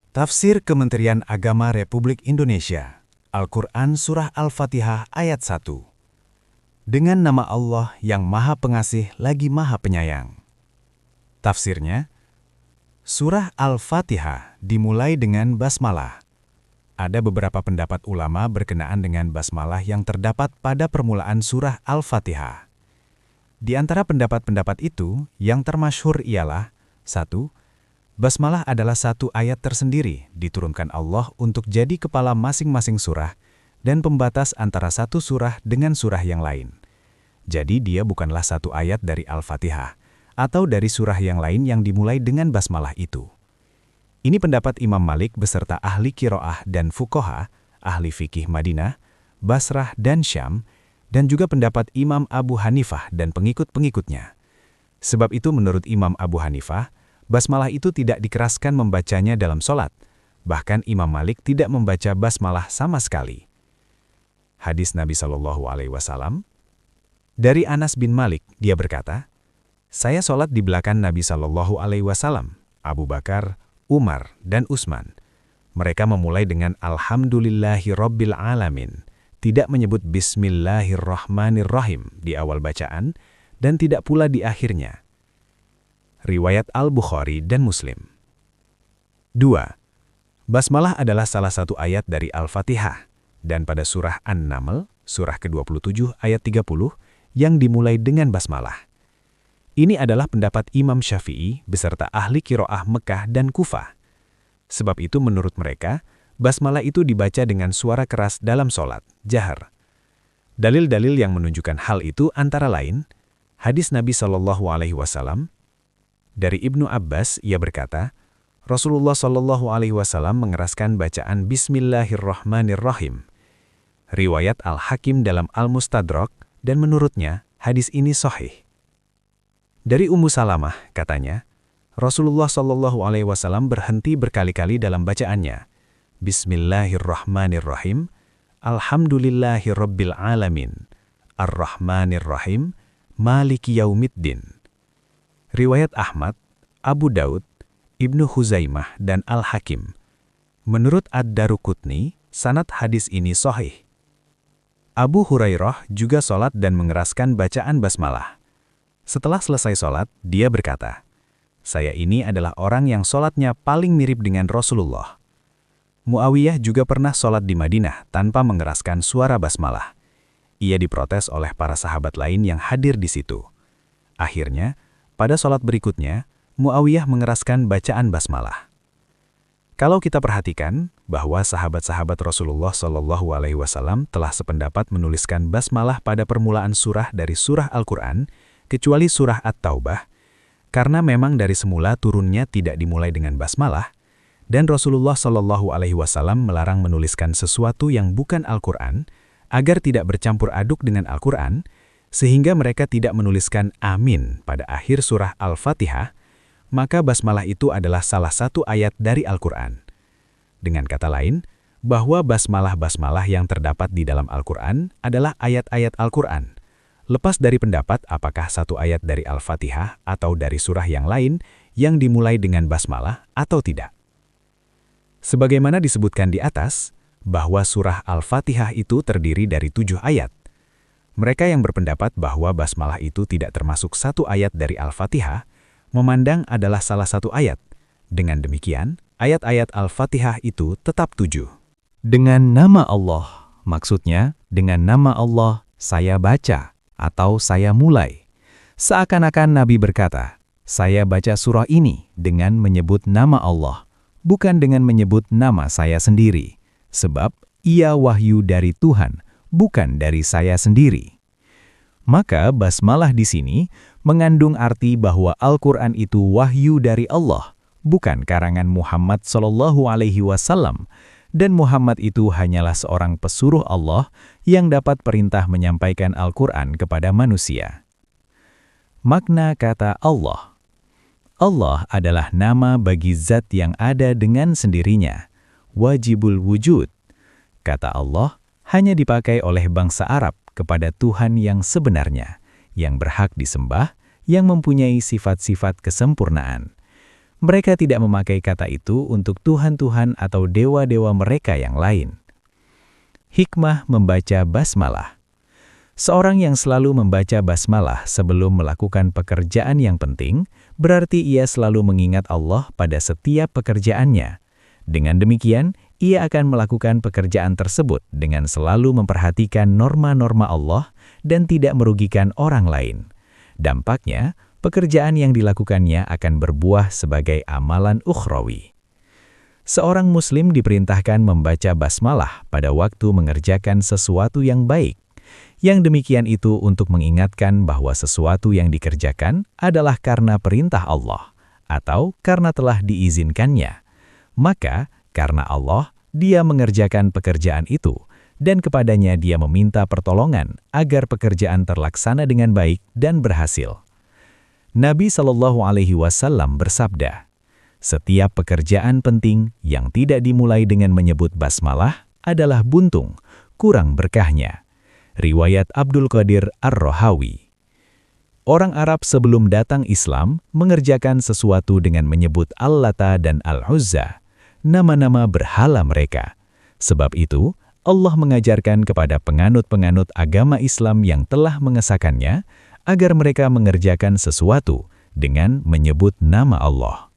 Tafsir Kementerian Agama Republik Indonesia, Al-Quran Surah Al-Fatihah ayat 1. Dengan nama Allah yang Maha Pengasih lagi Maha Penyayang. Tafsirnya, Surah Al-Fatihah dimulai dengan basmalah. Ada beberapa pendapat ulama berkenaan dengan basmalah yang terdapat pada permulaan Surah Al-Fatihah. Di antara pendapat-pendapat itu, yang termasyhur ialah 1. Basmalah adalah satu ayat tersendiri diturunkan Allah untuk jadi kepala masing-masing surah dan pembatas antara satu surah dengan surah yang lain. Jadi dia bukanlah satu ayat dari Al-Fatihah atau dari surah yang lain yang dimulai dengan basmalah itu. Ini pendapat Imam Malik beserta ahli qiraah dan fuqaha, ahli fikih Madinah, Basrah dan Syam, dan juga pendapat Imam Abu Hanifah dan pengikut-pengikutnya. Sebab itu menurut Imam Abu Hanifah, basmalah itu tidak dikeraskan membacanya dalam sholat. Bahkan Imam Malik tidak membaca basmalah sama sekali. Hadis Nabi SAW. Dari Anas bin Malik, dia berkata, "Saya sholat di belakang Nabi SAW, Abu Bakar, Umar, dan Utsman. Mereka memulai dengan Alhamdulillahirabbil alamin, tidak menyebut Bismillahirrahmanirrahim di awal bacaan, dan tidak pula di akhirnya." Riwayat Al-Bukhari dan Muslim. 2. Basmalah adalah salah satu ayat dari Al-Fatihah, dan pada surah An-Naml, surah ke-27 ayat 30, yang dimulai dengan basmalah. Ini adalah pendapat Imam Syafi'i beserta ahli qiraah Mekah dan Kufah. Sebab itu menurut mereka, basmalah itu dibaca dengan suara keras dalam sholat, jahar. Dalil-dalil yang menunjukkan hal itu antara lain, hadis Nabi SAW. Dari Ibnu Abbas, ia berkata, Rasulullah SAW mengeraskan bacaan Bismillahirrahmanirrahim. Riwayat Al-Hakim dalam Al-Mustadrak, dan menurutnya, hadis ini sahih. Dari Ummu Salamah, katanya, Rasulullah SAW berhenti berkali-kali dalam bacaannya. Bismillahirrahmanirrahim, Alhamdulillahirabbil alamin, Ar-Rahmanirrahim, Maliki Yaumiddin. Riwayat Ahmad, Abu Daud, Ibnu Huzaimah, dan Al-Hakim. Menurut Ad-Daruqutni, sanad hadis ini sahih. Abu Hurairah juga sholat dan mengeraskan bacaan basmalah. Setelah selesai sholat, dia berkata, "Saya ini adalah orang yang sholatnya paling mirip dengan Rasulullah." Muawiyah juga pernah sholat di Madinah tanpa mengeraskan suara basmalah. Ia diprotes oleh para sahabat lain yang hadir di situ. Akhirnya, pada sholat berikutnya, Muawiyah mengeraskan bacaan basmalah. Kalau kita perhatikan bahwa sahabat-sahabat Rasulullah SAW telah sependapat menuliskan basmalah pada permulaan surah dari surah Al-Quran, kecuali surah At-Taubah, karena memang dari semula turunnya tidak dimulai dengan basmalah, dan Rasulullah SAW melarang menuliskan sesuatu yang bukan Al-Quran, agar tidak bercampur aduk dengan Al-Quran, sehingga mereka tidak menuliskan amin pada akhir surah Al-Fatihah, maka basmalah itu adalah salah satu ayat dari Al-Quran. Dengan kata lain, bahwa basmalah-basmalah yang terdapat di dalam Al-Quran adalah ayat-ayat Al-Quran, lepas dari pendapat apakah satu ayat dari Al-Fatihah atau dari surah yang lain yang dimulai dengan basmalah atau tidak. Sebagaimana disebutkan di atas, bahwa surah Al-Fatihah itu terdiri dari 7 ayat. Mereka yang berpendapat bahwa basmalah itu tidak termasuk satu ayat dari Al-Fatihah, memandang adalah salah satu ayat. Dengan demikian, ayat-ayat Al-Fatihah itu tetap 7. Dengan nama Allah, maksudnya dengan nama Allah saya baca atau saya mulai. Seakan-akan Nabi berkata, saya baca surah ini dengan menyebut nama Allah, bukan dengan menyebut nama saya sendiri, sebab ia wahyu dari Tuhan, bukan dari saya sendiri. Maka basmalah di sini mengandung arti bahwa Al-Quran itu wahyu dari Allah, bukan karangan Muhammad SAW, dan Muhammad itu hanyalah seorang pesuruh Allah yang dapat perintah menyampaikan Al-Quran kepada manusia. Makna kata Allah. Allah adalah nama bagi zat yang ada dengan sendirinya, wajibul wujud. Kata Allah hanya dipakai oleh bangsa Arab kepada Tuhan yang sebenarnya, yang berhak disembah, yang mempunyai sifat-sifat kesempurnaan. Mereka tidak memakai kata itu untuk Tuhan-Tuhan atau dewa-dewa mereka yang lain. Hikmah membaca basmalah. Seorang yang selalu membaca basmalah sebelum melakukan pekerjaan yang penting, berarti ia selalu mengingat Allah pada setiap pekerjaannya. Dengan demikian, ia akan melakukan pekerjaan tersebut dengan selalu memperhatikan norma-norma Allah dan tidak merugikan orang lain. Dampaknya, pekerjaan yang dilakukannya akan berbuah sebagai amalan ukhrawi. Seorang muslim diperintahkan membaca basmalah pada waktu mengerjakan sesuatu yang baik. Yang demikian itu untuk mengingatkan bahwa sesuatu yang dikerjakan adalah karena perintah Allah atau karena telah diizinkannya. Maka, karena Allah, dia mengerjakan pekerjaan itu, dan kepadanya dia meminta pertolongan agar pekerjaan terlaksana dengan baik dan berhasil. Nabi SAW bersabda, "Setiap pekerjaan penting yang tidak dimulai dengan menyebut basmalah adalah buntung, kurang berkahnya." Riwayat Abdul Qadir Ar-Rohawi. Orang Arab sebelum datang Islam mengerjakan sesuatu dengan menyebut Al-Lata dan Al-Uzza, nama-nama berhala mereka. Sebab itu, Allah mengajarkan kepada penganut-penganut agama Islam yang telah mengesahkannya, agar mereka mengerjakan sesuatu dengan menyebut nama Allah.